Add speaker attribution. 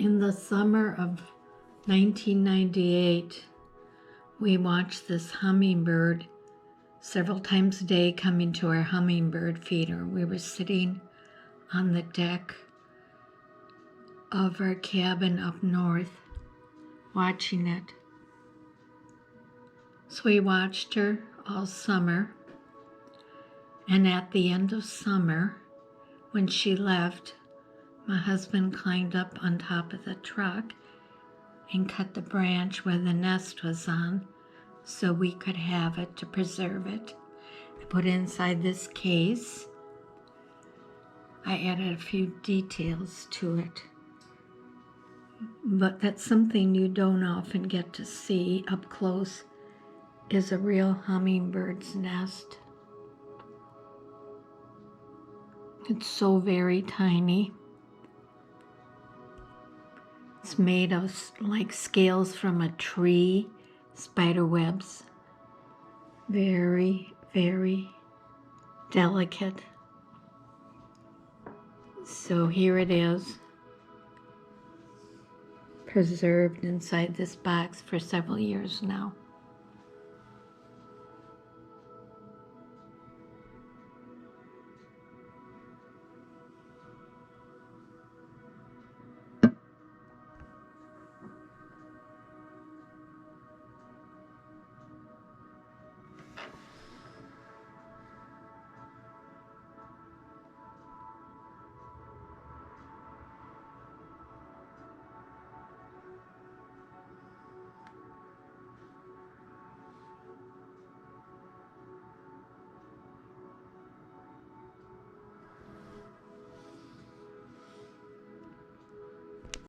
Speaker 1: In the summer of 1998, we watched this hummingbird several times a day coming to our hummingbird feeder. We were sitting on the deck of our cabin up north watching it. So we watched her all summer, and at the end of summer, when she left, my husband climbed up on top of the truck and cut the branch where the nest was on so we could have it to preserve it. I put it inside this case. I added a few details to it. But that's something you don't often get to see up close, is a real hummingbird's nest. It's so very tiny. It's made of like scales from a tree, spider webs. Very, very delicate. So here it is, preserved inside this box for several years now.